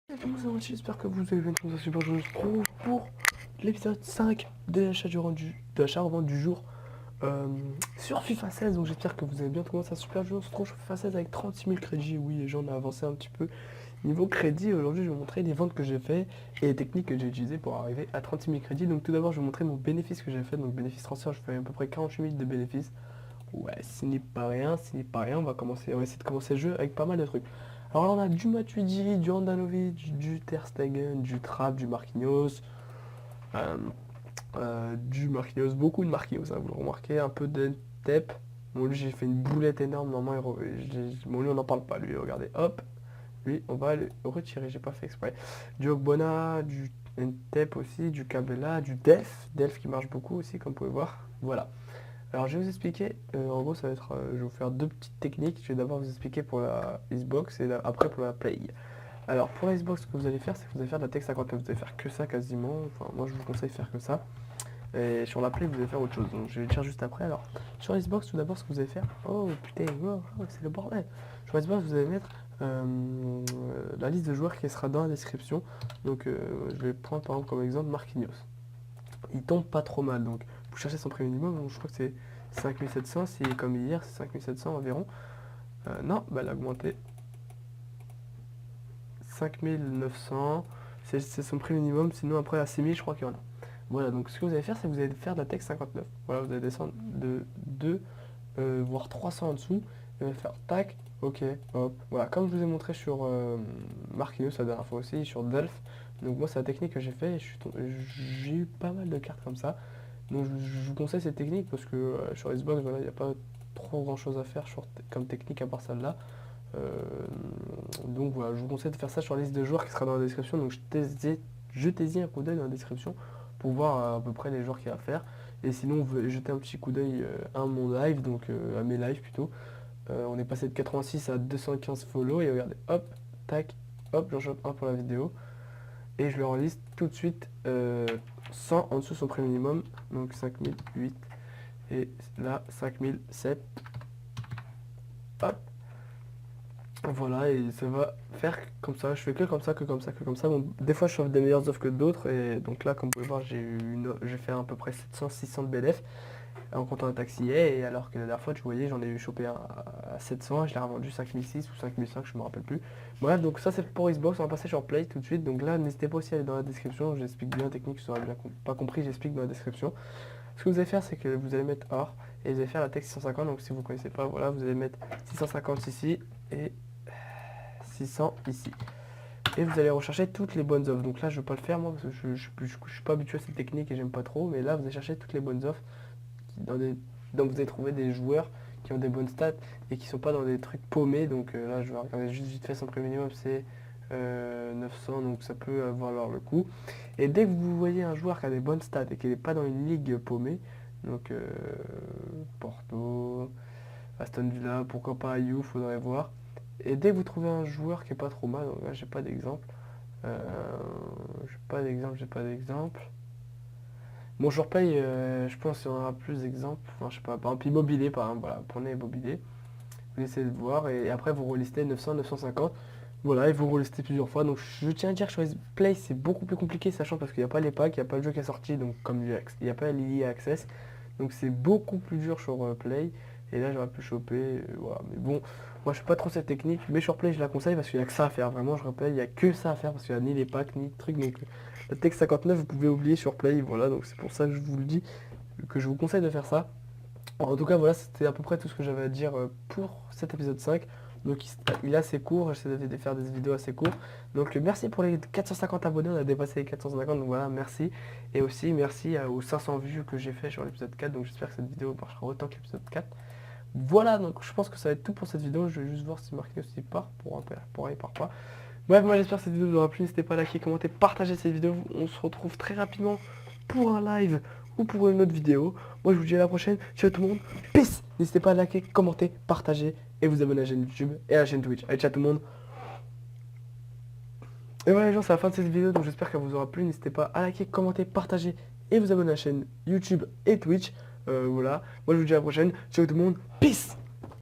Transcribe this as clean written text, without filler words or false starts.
Salut tout le monde, c'est Rothschild, j'espère que vous allez bien, comme ça super, je vous retrouve pour l'épisode 5 de l'achat de l'achat-revente du jour sur FIFA 16. Donc j'espère que vous allez bien, tout le monde, ça super, je me retrouve sur FIFA 16 avec 36 000 crédits. Oui, les gens ont avancé un petit peu niveau crédit. Aujourd'hui, je vais vous montrer les ventes que j'ai fait et les techniques que j'ai utilisées pour arriver à 36 000 crédits. Donc tout d'abord, je vais vous montrer mon bénéfice que j'ai fait. Donc bénéfice transfert, je fais à peu près 48 000 de bénéfices. Ouais, ce n'est pas rien, ce n'est pas rien. On va essayer de commencer le jeu avec pas mal de trucs. Alors là, on a du Matuidi, du Handanovic, du Ter Stegen, du Trapp, du Marquinhos, euh, beaucoup de Marquinhos, hein, vous le remarquez, un peu de Tep. Bon, lui, j'ai fait une boulette énorme, normalement, bon, lui, on n'en parle pas, lui, regardez, hop, lui, on va le retirer, j'ai pas fait exprès. Du Ogbonna, du Ntep aussi, du Cabella, du Delph qui marche beaucoup aussi, comme vous pouvez voir, voilà. Alors je vais vous expliquer, en gros ça va être, je vais vous faire deux petites techniques. Je vais d'abord vous expliquer pour la Xbox et après pour la Play. Alors pour la Xbox, ce que vous allez faire, c'est que vous allez faire de la Tech 59, vous allez faire que ça quasiment, enfin moi je vous conseille de faire que ça. Et sur la Play vous allez faire autre chose, donc je vais le dire juste après. Alors sur la Xbox tout d'abord ce que vous allez faire, oh putain, c'est le bordel. Sur la Xbox vous allez mettre la liste de joueurs qui sera dans la description. Donc je vais prendre par exemple comme exemple Marquinhos. Il tombe pas trop mal, donc vous cherchez son prix minimum, donc je crois que c'est 5700, si comme hier c'est 5700 environ. Non, bah elle a augmenté 5900, c'est son prix minimum, sinon après à 6000 je crois qu'il y en a. Voilà, donc ce que vous allez faire, c'est que vous allez faire de la tech 59. Voilà, vous allez descendre de 2, voire 300 en dessous, et vous allez faire tac, ok, hop. Voilà, comme je vous ai montré sur Marquinhos la dernière fois aussi, sur Delph. Donc moi c'est la technique que j'ai fait, et j'ai eu pas mal de cartes comme ça. Donc je vous conseille cette technique parce que sur Xbox, voilà, il n'y a pas trop grand chose à faire comme technique à part celle-là. Euh, donc voilà, je vous conseille de faire ça sur la liste de joueurs qui sera dans la description. Donc jetez-y un coup d'œil dans la description pour voir à peu près les joueurs qu'il y a à faire. Et sinon, vous pouvez jeter un petit coup d'œil à mon live, donc à mes lives plutôt. On est passé de 86 à 215 follow et regardez, hop, tac, hop, j'en chope un pour la vidéo. Et je le reliste tout de suite 100 en dessous de son prix minimum, donc 5008 et là 5007. Hop, voilà, et ça va faire comme ça. Je fais que comme ça, que comme ça, que comme ça. Bon, des fois je fais des meilleures offres que d'autres, et donc là comme vous pouvez voir j'ai fait à peu près 700-600 de BLF en comptant un taxi, et alors que la dernière fois tu voyais j'en ai eu chopé un à 700 et je l'ai revendu 5006 ou 5005, je me rappelle plus. Bref, donc ça c'est pour Xbox. On va passer sur Play tout de suite. Donc là n'hésitez pas aussi à aller dans la description, j'explique bien la technique, si vous n'aurez bien pas compris, j'explique dans la description. Ce que vous allez faire, c'est que vous allez mettre or et vous allez faire la texte 650. Donc si vous ne connaissez pas, voilà, vous allez mettre 650 ici et 600 ici. Et vous allez rechercher toutes les bonnes offres. Donc là je ne vais pas le faire moi parce que je ne suis pas habitué à cette technique et j'aime pas trop. Mais là vous allez chercher toutes les bonnes offres donc vous allez trouver des joueurs qui ont des bonnes stats et qui sont pas dans des trucs paumés. Donc là je vais regarder juste vite fait, son prix minimum c'est 900, donc ça peut valoir le coup. Et dès que vous voyez un joueur qui a des bonnes stats et qui n'est pas dans une ligue paumée, donc Porto, Aston Villa, pourquoi pas Ayew, faudrait voir. Et dès que vous trouvez un joueur qui est pas trop mal, donc là j'ai pas d'exemple, euh, j'ai pas d'exemple. Bon, je repaye, je pense qu'il y en aura plus d'exemples. Enfin, je sais pas, par exemple, Immobilier, par exemple, voilà, prenez Immobilier, vous essayez de voir, et après vous relistez 900, 950, voilà, et vous relistez plusieurs fois. Donc je tiens à dire que sur Play, c'est beaucoup plus compliqué, sachant parce qu'il n'y a pas les packs, il n'y a pas le jeu qui est sorti, donc comme il n'y a pas l'EA Access, donc c'est beaucoup plus dur sur Play, et là j'aurais pu choper, voilà, mais bon, moi je suis pas trop cette technique, mais sur Play je la conseille parce qu'il n'y a que ça à faire, vraiment, je rappelle, il n'y a que ça à faire, parce qu'il n'y a ni les packs, ni les trucs, donc la Tech 59, vous pouvez oublier sur Play, voilà, donc c'est pour ça que je vous le dis, que je vous conseille de faire ça. En tout cas, voilà, c'était à peu près tout ce que j'avais à dire pour cet épisode 5. Donc il est assez court, j'essaie de faire des vidéos assez courtes. Donc merci pour les 450 abonnés, on a dépassé les 450, donc voilà, merci. Et aussi merci aux 500 vues que j'ai fait sur l'épisode 4, donc j'espère que cette vidéo marchera autant que l'épisode 4. Voilà, donc je pense que ça va être tout pour cette vidéo, je vais juste voir si Marquinhos il part, pour il part pas. Bref, moi j'espère que cette vidéo vous aura plu, n'hésitez pas à liker, commenter, partager cette vidéo, on se retrouve très rapidement pour un live ou pour une autre vidéo. Moi je vous dis à la prochaine, ciao tout le monde, peace. N'hésitez pas à liker, commenter, partager et vous abonner à la chaîne YouTube et à la chaîne Twitch. Allez, ciao tout le monde. Et voilà les gens, c'est la fin de cette vidéo, donc j'espère qu'elle vous aura plu. N'hésitez pas à liker, commenter, partager et vous abonner à la chaîne YouTube et Twitch. Voilà, moi je vous dis à la prochaine, ciao tout le monde, peace.